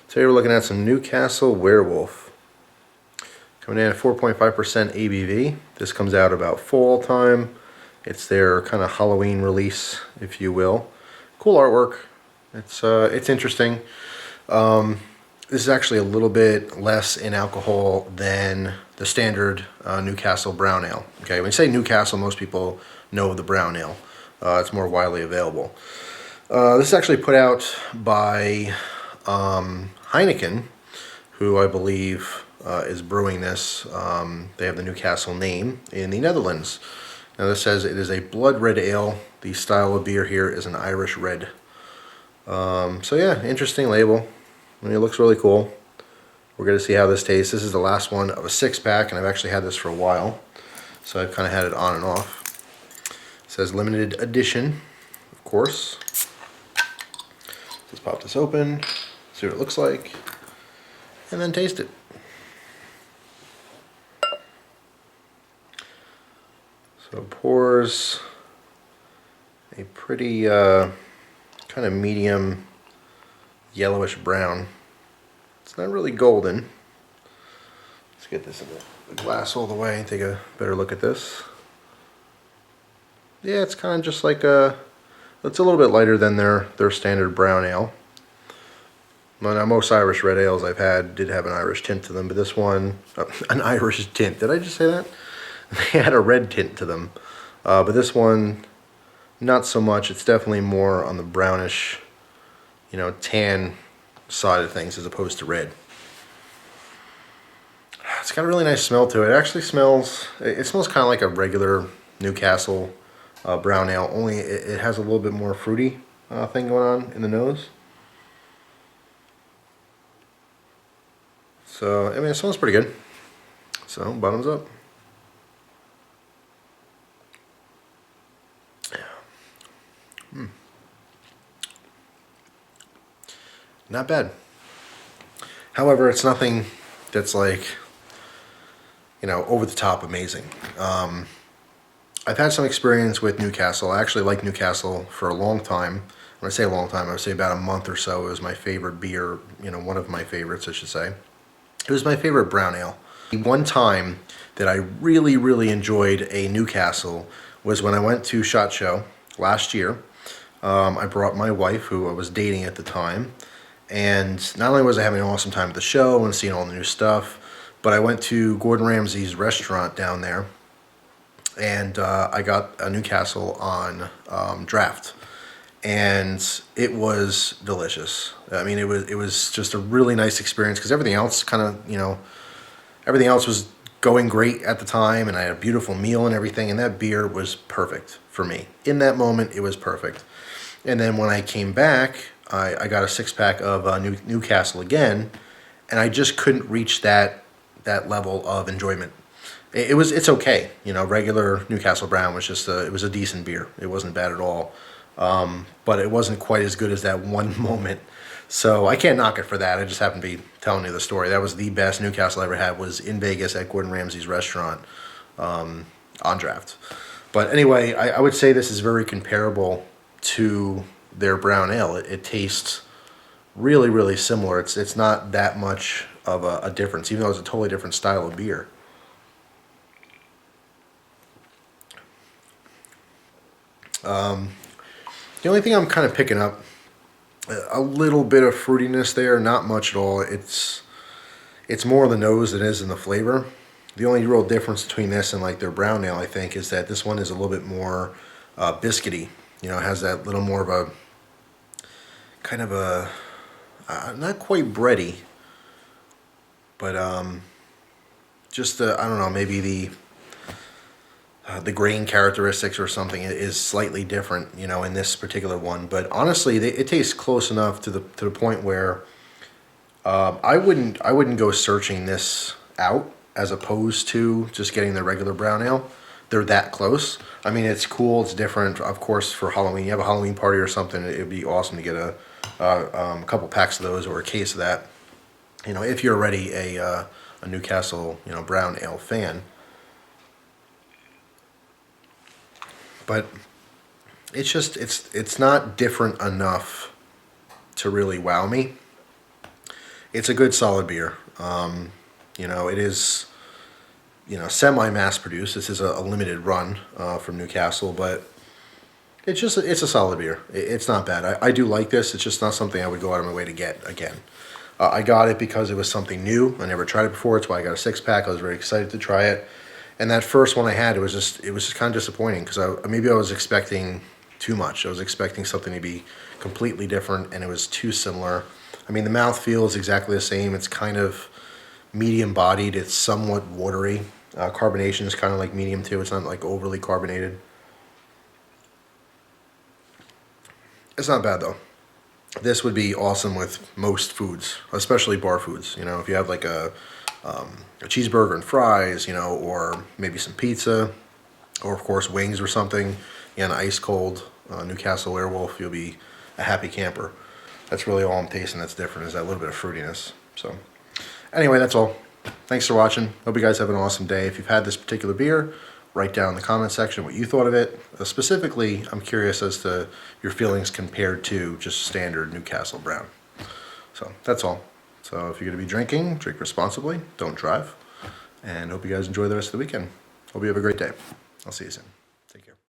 Today we're looking at some Newcastle Werewolf. Coming in at 4.5% ABV. This comes out about fall time. It's their kind of Halloween release, if you will. Cool artwork. It's interesting. This is actually a little bit less in alcohol than the standard Newcastle brown ale. Okay, when you say Newcastle, most people know the brown ale. It's more widely available. This is actually put out by Heineken, who I believe is brewing this. They have the Newcastle name in the Netherlands. Now this says it is a blood red ale. The style of beer here is an Irish red. So yeah, interesting label. I mean, it looks really cool. We're going to see how this tastes. This is the last one of a 6-pack, and I've actually had this for a while. So I've kind of had it on and off. It says limited edition, of course. Let's pop this open, see what it looks like, and then taste it. So it pours a pretty kind of medium yellowish brown. It's not really golden. Let's get this in the glass all the way and take a better look at this. Yeah, it's kind of just like it's a little bit lighter than their standard brown ale. Now, most Irish red ales I've had did have an Irish tint to them, but this one, an Irish tint. Did I just say that? They had a red tint to them, but this one, not so much. It's definitely more on the brownish, tan side of things as opposed to red. It's got a really nice smell to it. It actually smells kind of like a regular Newcastle brown ale, only it has a little bit more fruity thing going on in the nose. So, I mean, it smells pretty good. So, bottoms up. Not bad. However, it's nothing that's like, over the top amazing. I've had some experience with Newcastle. I actually liked Newcastle for a long time. When I say a long time, I would say about a month or so. It was my favorite beer, one of my favorites, I should say. It was my favorite brown ale. The one time that I really, really enjoyed a Newcastle was when I went to SHOT Show last year. I brought my wife, who I was dating at the time, and not only was I having an awesome time at the show and seeing all the new stuff, but I went to Gordon Ramsay's restaurant down there, and I got a Newcastle on draft, and it was delicious. I mean, it was just a really nice experience because everything else everything else was going great at the time, and I had a beautiful meal and everything, and that beer was perfect for me. In that moment, it was perfect. And then when I came back, I got a 6-pack of Newcastle again, and I just couldn't reach that level of enjoyment. It's okay, regular Newcastle Brown was just it was a decent beer. It wasn't bad at all, but it wasn't quite as good as that one moment. So I can't knock it for that. I just happened to be telling you the story. That was the best Newcastle I ever had, was in Vegas at Gordon Ramsay's restaurant on draft. But anyway, I would say this is very comparable to their brown ale. It tastes really, really similar. It's not that much of a difference, even though it's a totally different style of beer. The only thing I'm kind of picking up, a little bit of fruitiness there, not much at all. It's more in the nose than it is in the flavor. The only real difference between this and like their brown ale, I think, is that this one is a little bit more biscuity. It has that little more of a kind of a not quite bready, but just I don't know, maybe the grain characteristics or something is slightly different, in this particular one. But honestly, it tastes close enough to the point where I wouldn't go searching this out as opposed to just getting the regular brown ale. They're that close. I mean, it's cool, it's different. Of course, for Halloween, you have a Halloween party or something, it'd be awesome to get a couple packs of those or a case of that. If you're already a Newcastle, brown ale fan. But it's just it's not different enough to really wow me. it's a good solid beer. It is, semi-mass produced. This is a limited run from Newcastle, but it's a solid beer. It's not bad. I do like this. It's just not something I would go out of my way to get again. I got it because it was something new. I never tried it before. It's why I got a 6-pack. I was very excited to try it. And that first one I had, it was just kind of disappointing because maybe I was expecting too much. I was expecting something to be completely different, and it was too similar. I mean, the mouthfeel is exactly the same. It's kind of medium bodied. It's somewhat watery. Carbonation is kind of like medium too. It's not like overly carbonated. It's not bad though. This would be awesome with most foods, especially bar foods. If you have like a cheeseburger and fries, or maybe some pizza, or of course wings or something, an ice cold Newcastle Werewolf, you'll be a happy camper. That's really all I'm tasting that's different, is that little bit of fruitiness. So anyway, that's all. Thanks for watching. Hope you guys have an awesome day. If you've had this particular beer, write down in the comment section what you thought of it. Specifically, I'm curious as to your feelings compared to just standard Newcastle Brown. So that's all. So if you're going to be drinking, drink responsibly. Don't drive. And hope you guys enjoy the rest of the weekend. Hope you have a great day. I'll see you soon.